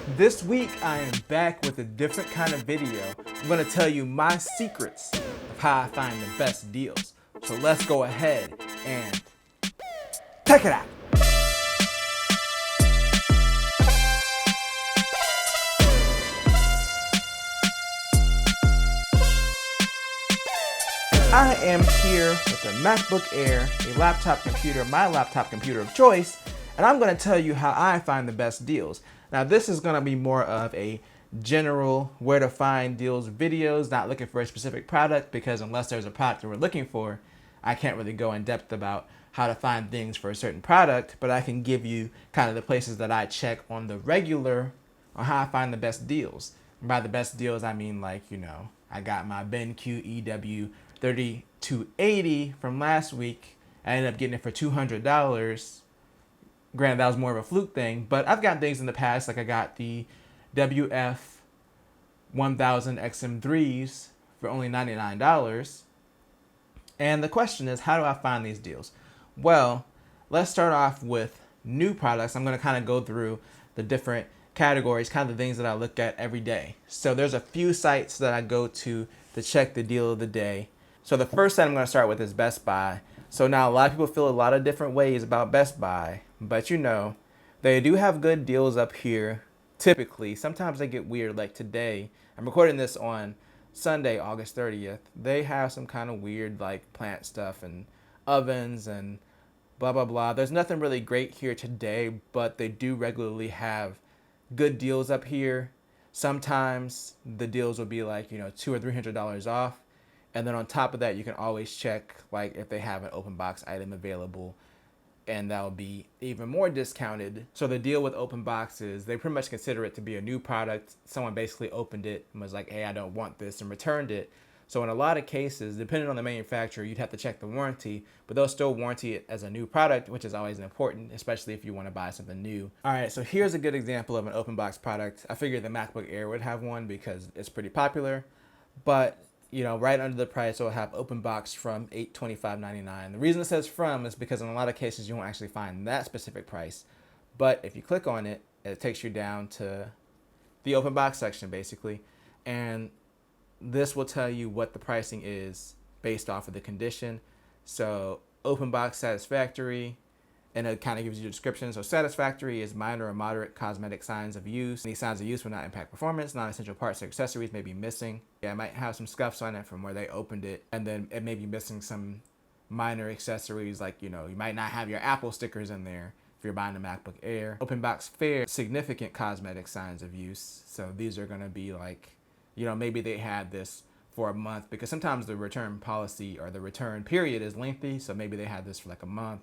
This week I am back with a different kind of video. I'm going to tell you my secrets of how I find the best deals. So let's go ahead and check it out. I am here with a MacBook Air, a laptop computer, my laptop computer of choice, and I'm going to tell you how I find the best deals. Now this is going to be more of a general where to find deals videos, not looking for a specific product, because unless there's a product that we're looking for, I can't really go in depth about how to find things for a certain product, but I can give you kind of the places that I check on the regular on how I find the best deals. And by the best deals, I mean I got my BenQ EW 3280 from last week. I ended up getting it for $200. Granted, that was more of a fluke thing, but I've gotten things in the past, like I got the WF 1000 XM3s for only $99. And the question is, how do I find these deals? Well, let's start off with new products. I'm going to kind of go through the different categories, kind of the things that I look at every day. So there's a few sites that I go to check the deal of the day. So the first site I'm going to start with is Best Buy. So now a lot of people feel a lot of different ways about Best Buy, but they do have good deals up here. Typically, sometimes they get weird. Like today, I'm recording this on Sunday, August 30th. They have some kind of weird like plant stuff and ovens and blah, blah, blah. There's nothing really great here today, but they do regularly have good deals up here. Sometimes the deals will be like, $200 or $300 off. And then on top of that, you can always check like if they have an open box item available, and that will be even more discounted. So the deal with open boxes, they pretty much consider it to be a new product. Someone basically opened it and was like, hey, I don't want this, and returned it. So in a lot of cases, depending on the manufacturer, you'd have to check the warranty, but they'll still warranty it as a new product, which is always important, especially if you want to buy something new. All right, so here's a good example of an open box product. I figured the MacBook Air would have one because it's pretty popular, but right under the price, it'll have open box from $825.99. The reason it says from is because in a lot of cases, you won't actually find that specific price. But if you click on it, it takes you down to the open box section, basically. And this will tell you what the pricing is based off of the condition. So open box satisfactory, and it kind of gives you a description. So satisfactory is minor or moderate cosmetic signs of use. Any signs of use will not impact performance. Non-essential parts or accessories may be missing. Yeah, it might have some scuffs on it from where they opened it. And then it may be missing some minor accessories, like, you might not have your Apple stickers in there if you're buying a MacBook Air. Open box fair, significant cosmetic signs of use. So these are gonna be like, maybe they had this for a month, because sometimes the return policy or the return period is lengthy. So maybe they had this for like a month.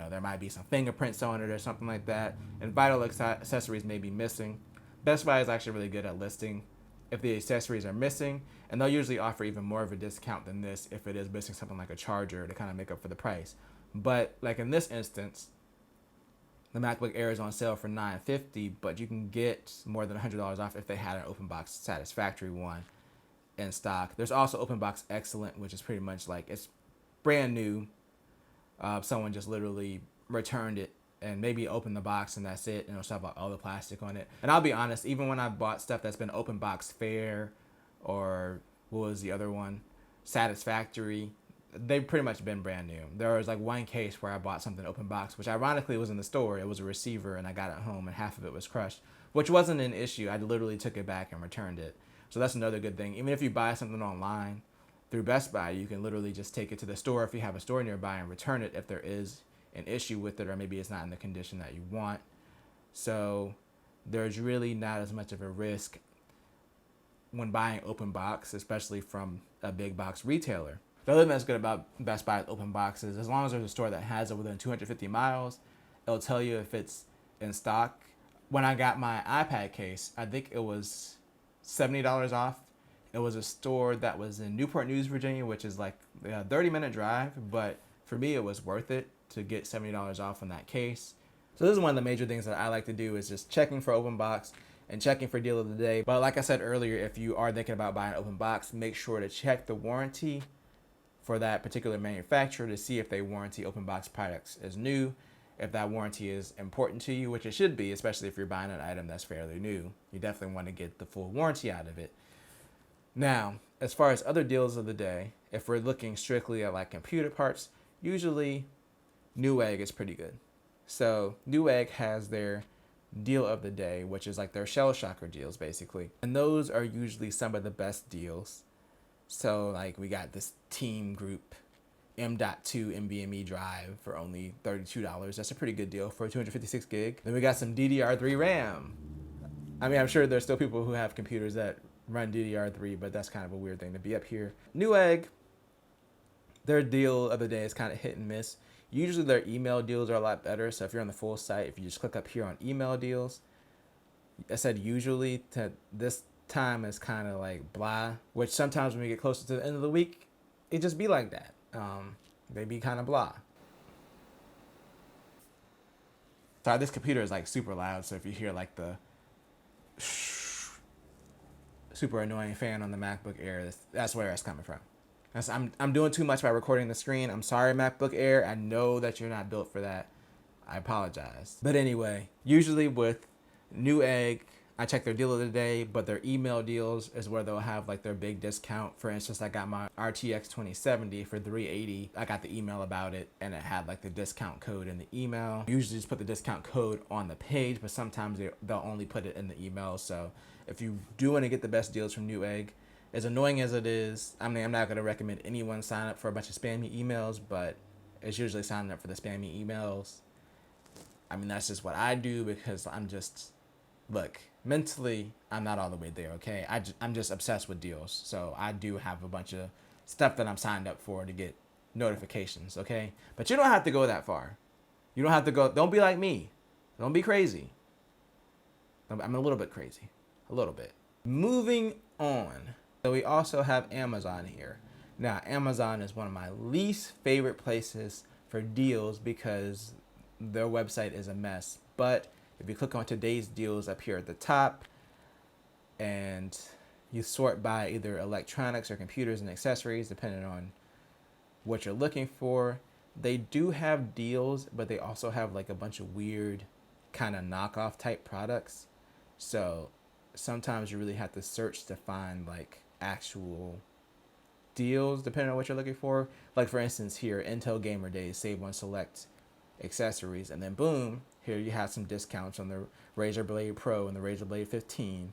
There might be some fingerprints on it or something like that, and vital accessories may be missing. Best Buy is actually really good at listing if the accessories are missing, and they'll usually offer even more of a discount than this if it is missing something like a charger to kind of make up for the price. But like in this instance, the MacBook Air is on sale for $950, but you can get more than $100 off if they had an open box satisfactory one in stock. There's also open box excellent, which is pretty much like it's brand new. Someone just literally returned it and maybe opened the box and that's it, and it'll have all the plastic on it. And I'll be honest, even when I bought stuff that's been open box fair, or what was the other one, satisfactory, they've pretty much been brand new. There was like one case where I bought something open box, which ironically was in the store. It was a receiver, and I got it home and half of it was crushed, which wasn't an issue. I literally took it back and returned it. So that's another good thing. Even if you buy something online through Best Buy, you can literally just take it to the store if you have a store nearby and return it if there is an issue with it, or maybe it's not in the condition that you want. So there's really not as much of a risk when buying open box, especially from a big box retailer. The other thing that's good about Best Buy open boxes, as long as there's a store that has it within 250 miles, it'll tell you if it's in stock. When I got my iPad case, I think it was $70 off. It was a store that was in Newport News, Virginia, which is like a 30-minute drive, but for me, it was worth it to get $70 off on that case. So this is one of the major things that I like to do, is just checking for open box and checking for deal of the day. But like I said earlier, if you are thinking about buying open box, make sure to check the warranty for that particular manufacturer to see if they warranty open box products as new. if that warranty is important to you, which it should be, especially if you're buying an item that's fairly new. You definitely want to get the full warranty out of it. Now, as far as other deals of the day, if we're looking strictly at like computer parts, usually Newegg is pretty good. So Newegg has their deal of the day, which is like their shell shocker deals basically. And those are usually some of the best deals. So like we got this team group M.2 NVMe drive for only $32. That's a pretty good deal for 256 gig. Then we got some DDR3 RAM. I mean, I'm sure there's still people who have computers that run DDR3, but that's kind of a weird thing to be up here. Newegg, their deal of the day is kind of hit and miss. Usually their email deals are a lot better. So if you're on the full site, if you just click up here on email deals, I said usually to this time is kind of like blah, which sometimes when we get closer to the end of the week, it just be like that. They be kind of blah. Sorry, this computer is like super loud. So if you hear like the super annoying fan on the MacBook Air, that's where it's coming from. I'm doing too much by recording the screen. I'm sorry, MacBook Air. I know that you're not built for that. I apologize. But anyway, usually with Newegg, I check their deal of the day, but their email deals is where they'll have like their big discount. For instance, I got my RTX 2070 for $380. I got the email about it and it had like the discount code in the email. Usually just put the discount code on the page, but sometimes they'll only put it in the email. So if you do want to get the best deals from Newegg, as annoying as it is, I mean, I'm not going to recommend anyone sign up for a bunch of spammy emails, but it's usually signing up for the spammy emails. I mean, that's just what I do because look, mentally, I'm not all the way there, okay? I'm just obsessed with deals. So I do have a bunch of stuff that I'm signed up for to get notifications, okay? But you don't have to go that far. You don't have to go, don't be like me. Don't be crazy. I'm a little bit crazy. A little bit. Moving on. So we also have Amazon here. Now, Amazon is one of my least favorite places for deals because their website is a mess. But if you click on today's deals up here at the top and you sort by either electronics or computers and accessories, depending on what you're looking for, they do have deals, but they also have like a bunch of weird kind of knockoff type products. So sometimes you really have to search to find like actual deals depending on what you're looking for. Like for instance here, Intel Gamer Days, save on select accessories, and then boom, here you have some discounts on the Razer Blade Pro and the Razer Blade 15.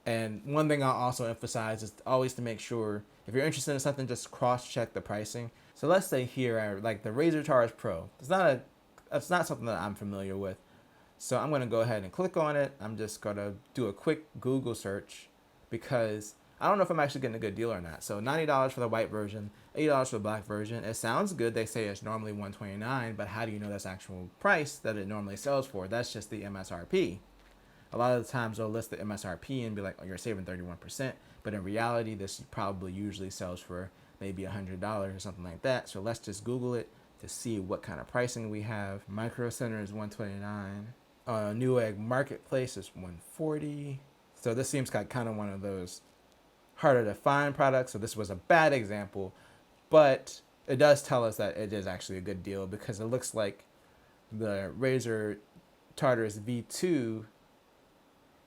And one thing I'll also emphasize is always to make sure if you're interested in something, just cross-check the pricing. So let's say here, like the Razer Charge Pro, it's not something that I'm familiar with. So I'm going to go ahead and click on it. I'm just going to do a quick Google search because I don't know if I'm actually getting a good deal or not. So $90 for the white version, $80 for the black version. It sounds good. They say it's normally $129, but how do you know that's actual price that it normally sells for? That's just the MSRP. A lot of the times they'll list the MSRP and be like, oh, you're saving 31%. But in reality, this probably usually sells for maybe $100 or something like that. So let's just Google it to see what kind of pricing we have. Micro Center is $129. Newegg Marketplace is $140. So this seems like kind of one of those harder to find products. So this was a bad example, but it does tell us that it is actually a good deal because it looks like the Razer Tartarus V2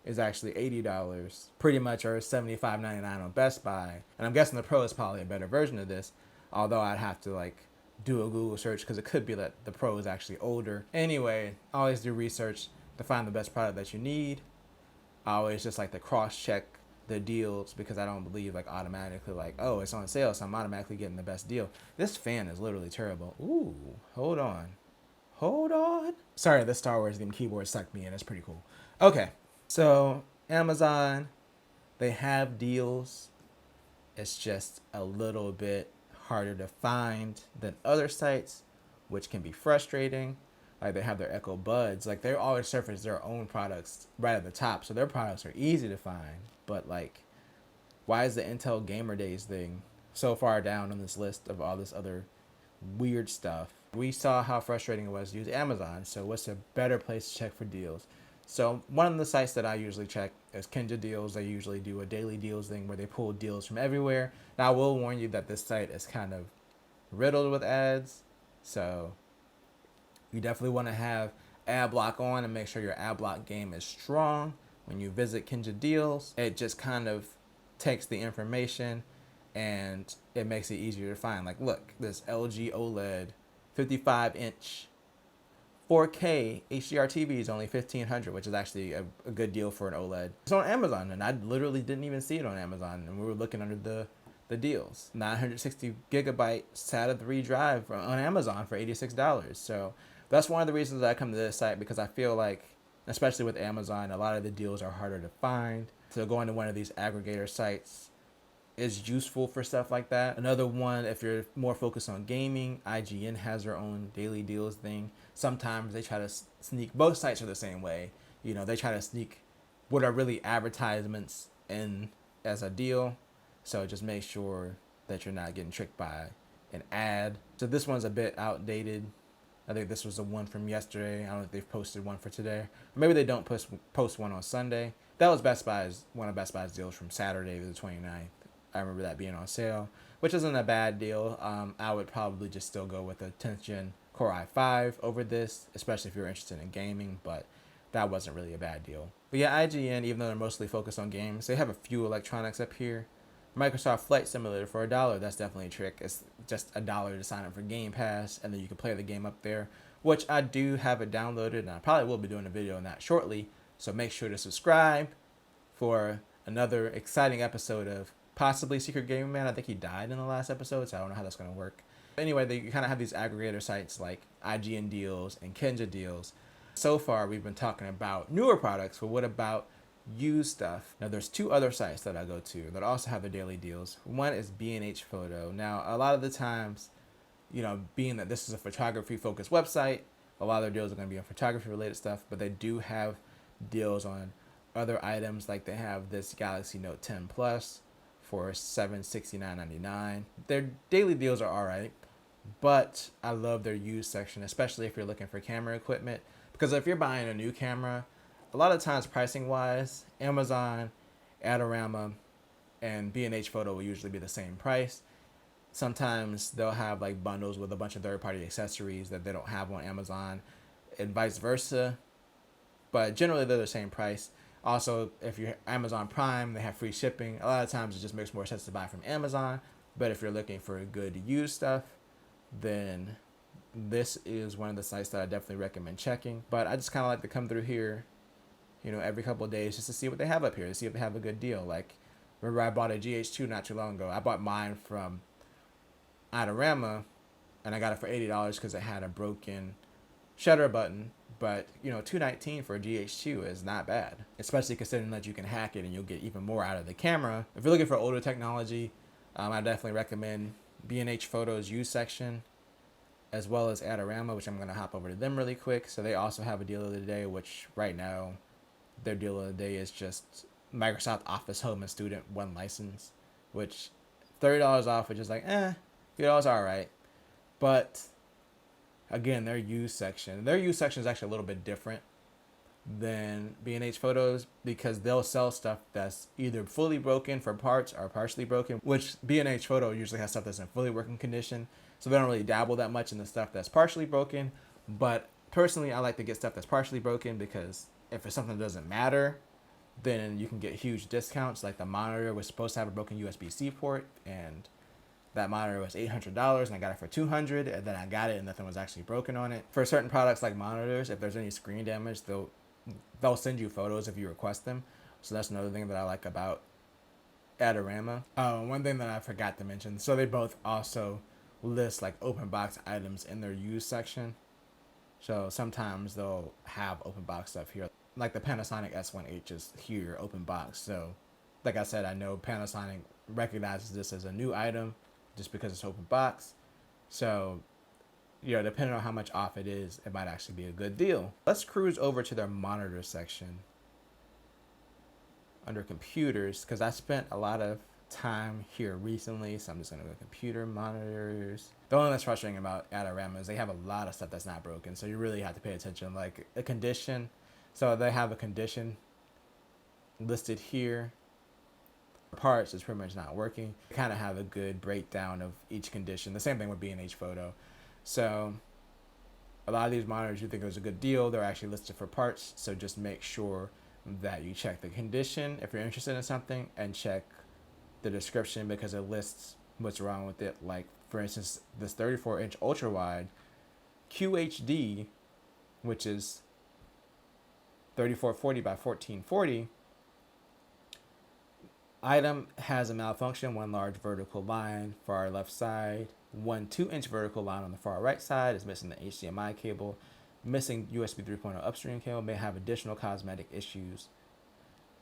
is actually $80 pretty much, or $75.99 on Best Buy. And I'm guessing the Pro is probably a better version of this, although I'd have to like do a Google search because it could be that the Pro is actually older. Anyway, always do research to find the best product that you need. I always just like to cross-check the deals because I don't believe like automatically like, oh, it's on sale, so I'm automatically getting the best deal. This fan is literally terrible. Ooh, hold on. Sorry, the Star Wars game keyboard sucked me in. It's pretty cool. Okay, so Amazon, they have deals. It's just a little bit harder to find than other sites, which can be frustrating. Like they have their Echo Buds, like they always surface their own products right at the top, so their products are easy to find. But like, why is the Intel Gamer Days thing so far down on this list of all this other weird stuff? We saw how frustrating it was to use Amazon, so what's a better place to check for deals? So one of the sites that I usually check is Kinja Deals. They usually do a daily deals thing where they pull deals from everywhere. Now I will warn you that this site is kind of riddled with ads, so You definitely want to have ad block on and make sure your ad block game is strong. When you visit Kinja Deals, it just kind of takes the information and it makes it easier to find. Like, look, this LG OLED 55-inch 4K HDR TV is only $1,500, which is actually a good deal for an OLED. It's on Amazon, and I literally didn't even see it on Amazon, and we were looking under the deals. 960 gigabyte SATA 3 drive on Amazon for $86. So that's one of the reasons that I come to this site, because I feel like, especially with Amazon, a lot of the deals are harder to find. So going to one of these aggregator sites is useful for stuff like that. Another one, if you're more focused on gaming, IGN has their own daily deals thing. Sometimes they try to sneak, both sites are the same way. You know, they try to sneak what are really advertisements in as a deal. So just make sure that you're not getting tricked by an ad. So this one's a bit outdated. I think this was the one from yesterday. I don't know if they've posted one for today. Or maybe they don't post one on Sunday. That was one of Best Buy's deals from Saturday the 29th. I remember that being on sale, which isn't a bad deal. I would probably just still go with a 10th Gen Core i5 over this, especially if you're interested in gaming, but that wasn't really a bad deal. But yeah, IGN, even though they're mostly focused on games, they have a few electronics up here. Microsoft Flight Simulator for $1, that's definitely a trick. It's just $1 to sign up for Game Pass, and then you can play the game up there, which I do have it downloaded, and I probably will be doing a video on that shortly. So make sure to subscribe for another exciting episode of possibly Secret Gaming Man. I think he died in the last episode, so I don't know how that's going to work. Anyway, they kind of have these aggregator sites like IGN Deals and Kinja Deals. So far, we've been talking about newer products, but what about used stuff? Now, there's two other sites that I go to that also have their daily deals. One is b&hphoto. Now, a lot of the times, you know, being that this is a photography-focused website, a lot of their deals are going to be on photography-related stuff, but they do have deals on other items. Like they have this Galaxy Note 10 Plus for $769.99. Their daily deals are alright, but I love their used section, especially if you're looking for camera equipment. Because if you're buying a new camera, a lot of times pricing wise, Amazon, Adorama, and b&hphoto will usually be the same price. Sometimes they'll have like bundles with a bunch of third-party accessories that they don't have on Amazon, and vice versa. But generally they're the same price. Also, if you're Amazon Prime, they have free shipping. A lot of times it just makes more sense to buy from Amazon. But if you're looking for good used stuff, then this is one of the sites that I definitely recommend checking. But I just kind of like to come through here, you know, every couple of days just to see what they have up here, to see if they have a good deal. Like, remember I bought a GH2 not too long ago. I bought mine from Adorama, and I got it for $80 because it had a broken shutter button. But, you know, $219 for a GH2 is not bad, especially considering that you can hack it and you'll get even more out of the camera. If you're looking for older technology, I definitely recommend b&hphoto's used section, as well as Adorama, which I'm going to hop over to them really quick. So they also have a deal of the day, which right now their deal of the day is just Microsoft Office Home and Student one license, which $30 off, which is like, $30 all right. But again, their used section is actually a little bit different than b&hphoto's, because they'll sell stuff that's either fully broken for parts or partially broken, which b&hphoto usually has stuff that's in fully working condition. So they don't really dabble that much in the stuff that's partially broken. But personally, I like to get stuff that's partially broken, because if it's something that doesn't matter, then you can get huge discounts. Like the monitor was supposed to have a broken USB-C port, and that monitor was $800, and I got it for $200, and then I got it and nothing was actually broken on it. For certain products like monitors, if there's any screen damage, they'll send you photos if you request them. So that's another thing that I like about Adorama. One thing that I forgot to mention, so they both also list like open box items in their used section. So sometimes they'll have open box stuff here. Like the Panasonic S1H is here, open box. So like I said, I know Panasonic recognizes this as a new item just because it's open box. So, you know, depending on how much off it is, it might actually be a good deal. Let's cruise over to their monitor section under computers, because I spent a lot of time here recently. So I'm just going to go computer monitors. The only thing that's frustrating about Adorama is they have a lot of stuff that's not broken. So you really have to pay attention, like a condition. So they have a condition listed here. Parts is pretty much not working. Kind of have a good breakdown of each condition. The same thing with b&hphoto. So a lot of these monitors you think it was a good deal, they're actually listed for parts. So just make sure that you check the condition if you're interested in something, and check the description because it lists what's wrong with it. Like for instance, this 34-inch ultra wide QHD, which is 3440 by 1440, item has a malfunction. One large vertical line for our left side, one 2-inch vertical line on the far right side is missing the HDMI cable, missing USB 3.0 upstream cable, may have additional cosmetic issues.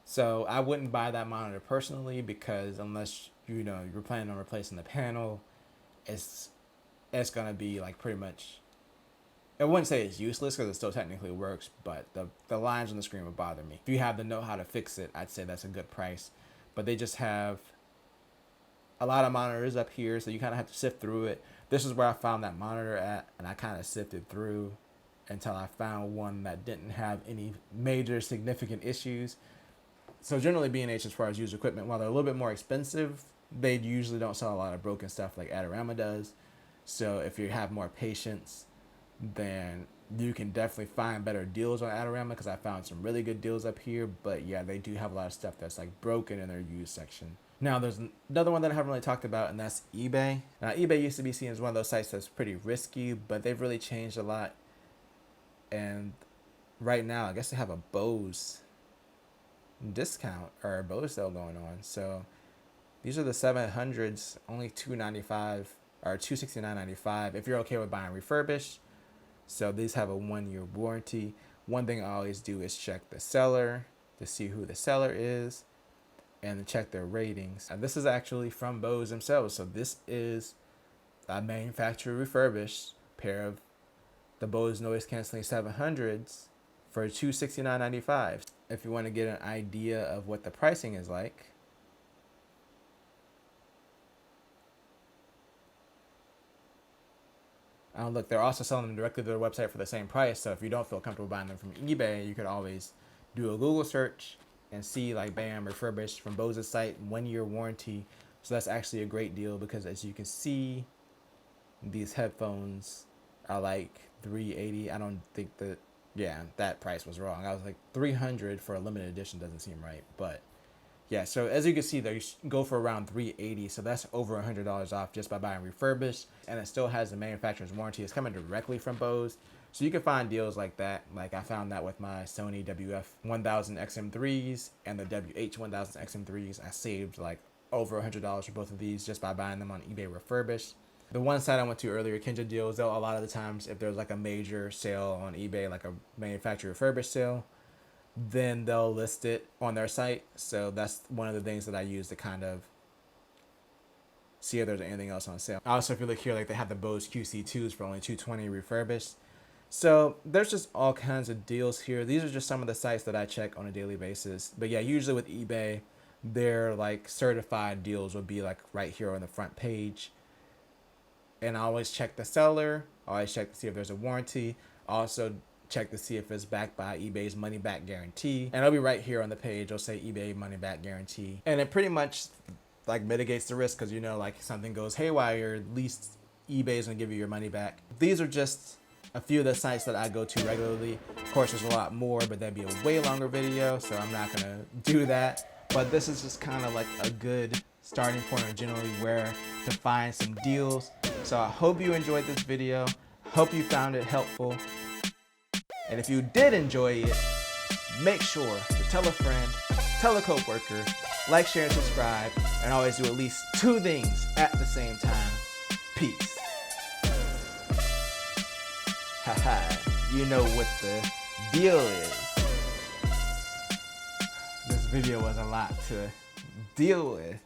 So I wouldn't buy that monitor personally, because unless you're planning on replacing the panel, it's gonna be like pretty much, I wouldn't say it's useless because it still technically works, but the lines on the screen would bother me. If you have the know-how to fix it, I'd say that's a good price. But they just have a lot of monitors up here, so you kind of have to sift through it. This is where I found that monitor at, and I kind of sifted through until I found one that didn't have any major significant issues. So generally B&H, as far as used equipment, while they're a little bit more expensive, they usually don't sell a lot of broken stuff like Adorama does. So if you have more patience, then you can definitely find better deals on Adorama, because I found some really good deals up here. But yeah, they do have a lot of stuff that's like broken in their used section. Now there's another one that I haven't really talked about, and that's eBay. Now eBay used to be seen as one of those sites that's pretty risky, but they've really changed a lot. And right now, I guess they have a Bose discount or a Bose sale going on. So these are the 700s, only $295 or $269.95 if you're okay with buying refurbished. So these have a 1-year warranty. One thing I always do is check the seller to see who the seller is and check their ratings. And this is actually from Bose themselves. So this is a manufacturer refurbished pair of the Bose noise canceling 700s for $269.95. If you want to get an idea of what the pricing is like, look, they're also selling them directly to their website for the same price. So if you don't feel comfortable buying them from eBay, you could always do a Google search and see like, bam, refurbished from Bose's site, 1-year warranty. So that's actually a great deal, because as you can see, these headphones are like $380. I don't think that price was wrong. I was like $300 for a limited edition doesn't seem right, but yeah. So as you can see, they go for around $380. So that's over $100 off just by buying refurbished, and it still has the manufacturer's warranty. It's coming directly from Bose, so you can find deals like that. Like I found that with my Sony WF-1000 XM3s and the WH-1000 XM3s. I saved like over $100 for both of these just by buying them on eBay refurbished. The one site I went to earlier, Kinja Deals, they'll a lot of the times, if there's like a major sale on eBay, like a manufacturer refurbished sale, then they'll list it on their site. So that's one of the things that I use to kind of see if there's anything else on sale. Also, if you look here, like they have the Bose QC2s for only $220 refurbished. So there's just all kinds of deals here. These are just some of the sites that I check on a daily basis. But yeah, usually with eBay, their like certified deals would be like right here on the front page. And I always check the seller. I always check to see if there's a warranty. Also check to see if it's backed by eBay's money back guarantee. And it'll be right here on the page. It'll say eBay money back guarantee. And it pretty much like mitigates the risk, because you know, like something goes haywire, at least eBay's gonna give you your money back. These are just a few of the sites that I go to regularly. Of course, there's a lot more, but that'd be a way longer video, so I'm not gonna do that. But this is just kind of like a good starting point on generally where to find some deals. So I hope you enjoyed this video. Hope you found it helpful. And if you did enjoy it, make sure to tell a friend, tell a coworker, like, share, and subscribe, and always do at least 2 things at the same time. Peace. Haha, you know what the deal is. This video was a lot to deal with.